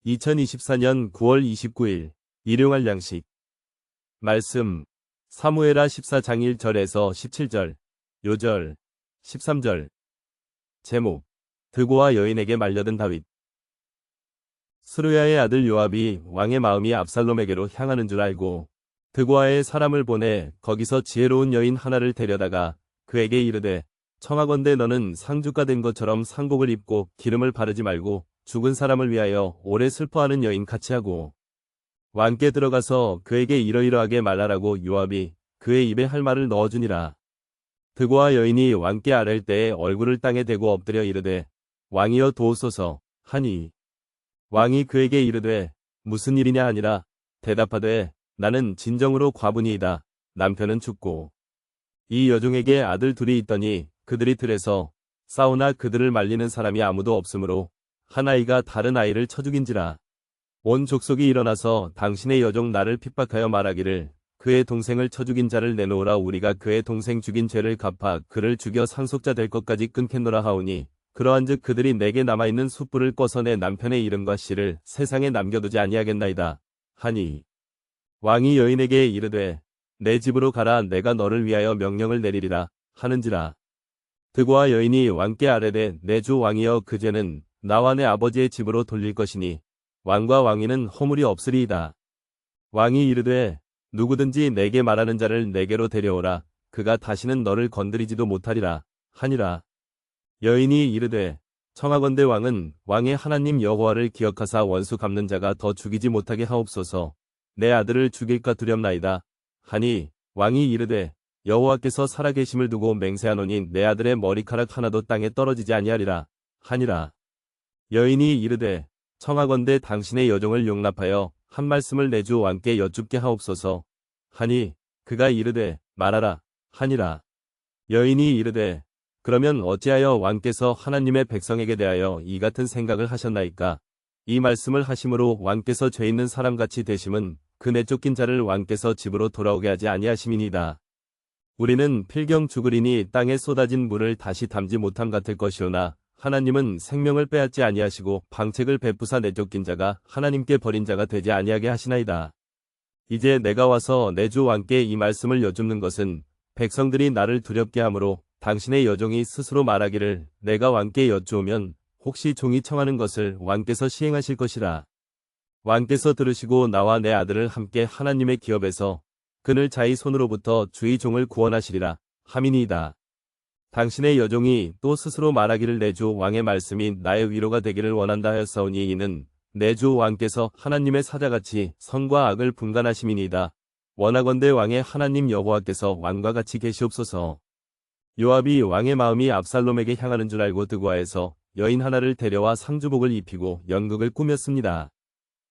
2024년 9월 29일 일용할 양식 말씀 사무엘하 14장 1절에서 17절 요절 13절 제목 드고와 여인에게 말려든 다윗. 스루야의 아들 요압이 왕의 마음이 압살롬에게로 향하는 줄 알고 드고아의 사람을 보내 거기서 지혜로운 여인 하나를 데려다가 그에게 이르되 청하건대 너는 상주가 된 것처럼 상복을 입고 기름을 바르지 말고 죽은 사람을 위하여 오래 슬퍼하는 여인 같이 하고 왕께 들어가서 그에게 이러이러하게 말하라고 요압이 그의 입에 할 말을 넣어주니라. 드고아 여인이 왕께 아랠 때에 얼굴을 땅에 대고 엎드려 이르되 왕이여 도우소서 하니 왕이 그에게 이르되 무슨 일이냐 하니라. 대답하되 나는 진정으로 과부니이다. 남편은 죽고 이 여종에게 아들 둘이 있더니 그들이 들에서 싸우나 그들을 말리는 사람이 아무도 없으므로 한 아이가 다른 아이를 쳐 죽인지라. 온 족속이 일어나서 당신의 여종 나를 핍박하여 말하기를 그의 동생을 쳐 죽인 자를 내놓으라. 우리가 그의 동생 죽인 죄를 갚아 그를 죽여 상속자 될 것까지 끊겠노라 하오니 그러한즉 그들이 내게 남아있는 숯불을 꺼서 내 남편의 이름과 씨를 세상에 남겨두지 아니하겠나이다 하니 왕이 여인에게 이르되 내 집으로 가라. 내가 너를 위하여 명령을 내리리라 하는지라. 드고아 여인이 왕께 아뢰되 내 주 왕이여 그 죄는 나와 내 아버지의 집으로 돌릴 것이니 왕과 왕위는 허물이 없으리이다. 왕이 이르되 누구든지 내게 말하는 자를 내게로 데려오라. 그가 다시는 너를 건드리지도 못하리라 하니라. 여인이 이르되 청하건대 왕은 왕의 하나님 여호와를 기억하사 원수 갚는 자가 더 죽이지 못하게 하옵소서. 내 아들을 죽일까 두렵나이다 하니 왕이 이르되 여호와께서 살아계심을 두고 맹세하노니 내 아들의 머리카락 하나도 땅에 떨어지지 아니하리라 하니라. 여인이 이르되 청하건대 당신의 여종을 용납하여 한 말씀을 내 주 왕께 여쭙게 하옵소서 하니 그가 이르되 말하라 하니라. 여인이 이르되 그러면 어찌하여 왕께서 하나님의 백성에게 대하여 이 같은 생각을 하셨나이까. 이 말씀을 하심으로 왕께서 죄 있는 사람같이 되심은 그 내쫓긴 자를 왕께서 집으로 돌아오게 하지 아니하심이니이다. 우리는 필경 죽으리니 땅에 쏟아진 물을 다시 담지 못함 같을 것이오나 하나님은 생명을 빼앗지 아니하시고 방책을 베푸사 내쫓긴 자가 하나님께 버린 자가 되지 아니하게 하시나이다. 이제 내가 와서 내 주 왕께 이 말씀을 여쭙는 것은 백성들이 나를 두렵게 하므로 당신의 여종이 스스로 말하기를 내가 왕께 여쭈으면 혹시 종이 청하는 것을 왕께서 시행하실 것이라. 왕께서 들으시고 나와 내 아들을 함께 하나님의 기업에서 그늘 자의 손으로부터 주의 종을 구원하시리라 함이니이다. 당신의 여종이 또 스스로 말하기를 내 주 왕의 말씀이 나의 위로가 되기를 원한다 하였사오니 이는 내 주 왕께서 하나님의 사자같이 선과 악을 분간하심이니이다. 원하건대 왕의 하나님 여호와께서 왕과 같이 계시옵소서. 요압이 왕의 마음이 압살롬에게 향하는 줄 알고 드고아에서 여인 하나를 데려와 상주복을 입히고 연극을 꾸몄습니다.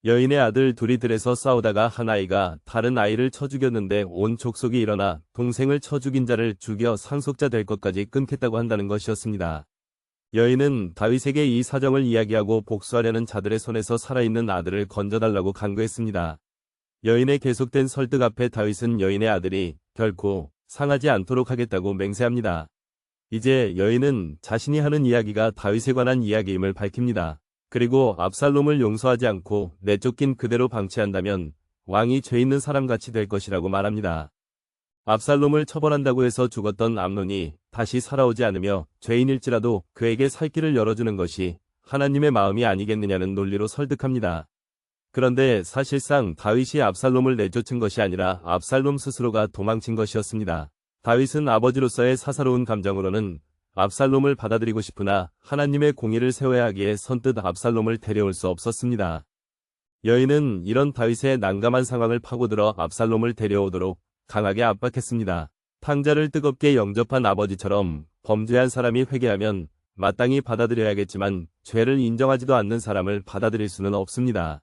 여인의 아들 둘이 들에서 싸우다가 한 아이가 다른 아이를 쳐 죽였는데 온 족속이 일어나 동생을 쳐 죽인 자를 죽여 상속자 될 것까지 끊겠다고 한다는 것이었습니다. 여인은 다윗에게 이 사정을 이야기하고 복수하려는 자들의 손에서 살아있는 아들을 건져달라고 간구했습니다. 여인의 계속된 설득 앞에 다윗은 여인의 아들이 결코 상하지 않도록 하겠다고 맹세합니다. 이제 여인은 자신이 하는 이야기가 다윗에 관한 이야기임을 밝힙니다. 그리고 압살롬을 용서하지 않고 내쫓긴 그대로 방치한다면 왕이 죄 있는 사람같이 될 것이라고 말합니다. 압살롬을 처벌한다고 해서 죽었던 암논이 다시 살아오지 않으며 죄인일지라도 그에게 살 길을 열어주는 것이 하나님의 마음이 아니겠느냐는 논리로 설득합니다. 그런데 사실상 다윗이 압살롬을 내쫓은 것이 아니라 압살롬 스스로가 도망친 것이었습니다. 다윗은 아버지로서의 사사로운 감정으로는 압살롬을 받아들이고 싶으나 하나님의 공의를 세워야 하기에 선뜻 압살롬을 데려올 수 없었습니다. 여인은 이런 다윗의 난감한 상황을 파고들어 압살롬을 데려오도록 강하게 압박했습니다. 탕자를 뜨겁게 영접한 아버지처럼 범죄한 사람이 회개하면 마땅히 받아들여야겠지만 죄를 인정하지도 않는 사람을 받아들일 수는 없습니다.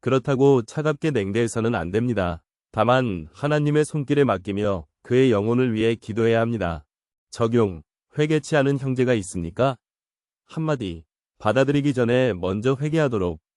그렇다고 차갑게 냉대해서는 안 됩니다. 다만 하나님의 손길에 맡기며 그의 영혼을 위해 기도해야 합니다. 적용. 회개치 않은 형제가 있습니까? 한마디. 받아들이기 전에 먼저 회개하도록